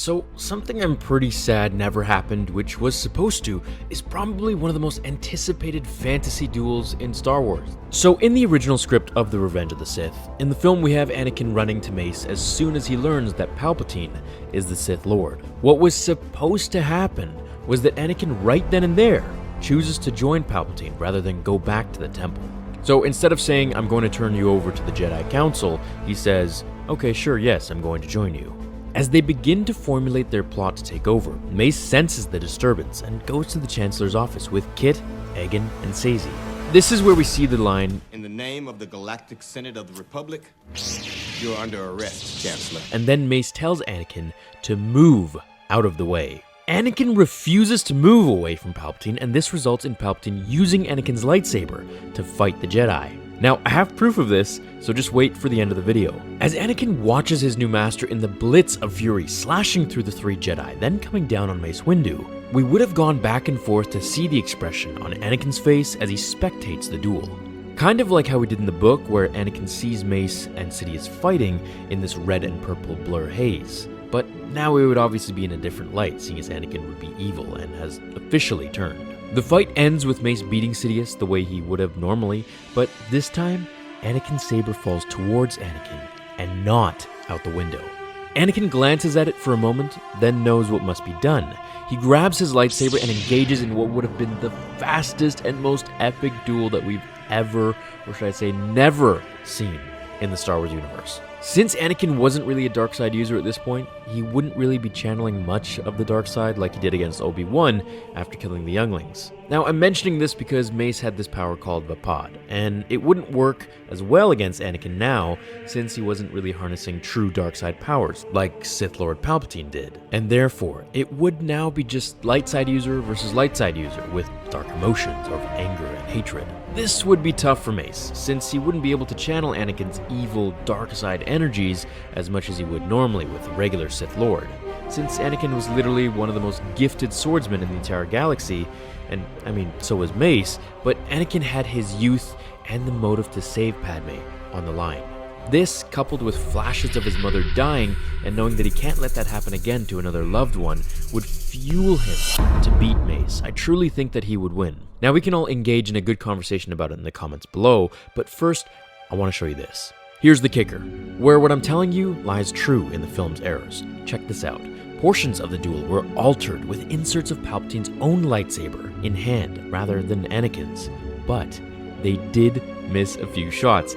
So, something I'm pretty sad never happened, which was supposed to, is probably one of the most anticipated fantasy duels in Star Wars. So, in the original script of The Revenge of the Sith, in the film we have Anakin running to Mace as soon as he learns that Palpatine is the Sith Lord. What was supposed to happen was that Anakin right then and there chooses to join Palpatine rather than go back to the temple. So instead of saying, "I'm going to turn you over to the Jedi Council," he says, "Okay, sure, yes, I'm going to join you." As they begin to formulate their plot to take over, Mace senses the disturbance and goes to the Chancellor's office with Kit, Egan, and Sazy. This is where we see the line, "In the name of the Galactic Senate of the Republic, you're under arrest, Chancellor." And then Mace tells Anakin to move out of the way. Anakin refuses to move away from Palpatine, and this results in Palpatine using Anakin's lightsaber to fight the Jedi. Now, I have proof of this, so just wait for the end of the video. As Anakin watches his new master in the blitz of fury slashing through the three Jedi, then coming down on Mace Windu, we would have gone back and forth to see the expression on Anakin's face as he spectates the duel. Kind of like how we did in the book, where Anakin sees Mace and Sidious fighting in this red and purple blur haze. But now we would obviously be in a different light, seeing as Anakin would be evil and has officially turned. The fight ends with Mace beating Sidious the way he would have normally, but this time, Anakin's saber falls towards Anakin and not out the window. Anakin glances at it for a moment, then knows what must be done. He grabs his lightsaber and engages in what would have been the fastest and most epic duel that we've ever, or should I say never, seen in the Star Wars universe. Since Anakin wasn't really a dark side user at this point, he wouldn't really be channeling much of the dark side like he did against Obi-Wan after killing the younglings. Now, I'm mentioning this because Mace had this power called Vapad, and it wouldn't work as well against Anakin now since he wasn't really harnessing true dark side powers like Sith Lord Palpatine did. And therefore, it would now be just light side user versus light side user with dark emotions of anger and hatred. This would be tough for Mace, since he wouldn't be able to channel Anakin's evil, dark side energies as much as he would normally with a regular Sith Lord, since Anakin was literally one of the most gifted swordsmen in the entire galaxy, and I mean, so was Mace, but Anakin had his youth and the motive to save Padme on the line. This, coupled with flashes of his mother dying and knowing that he can't let that happen again to another loved one, would fuel him to beat Mace. I truly think that he would win. Now, we can all engage in a good conversation about it in the comments below, but first, I want to show you this. Here's the kicker, where what I'm telling you lies true in the film's errors. Check this out. Portions of the duel were altered with inserts of Palpatine's own lightsaber in hand rather than Anakin's, but they did miss a few shots.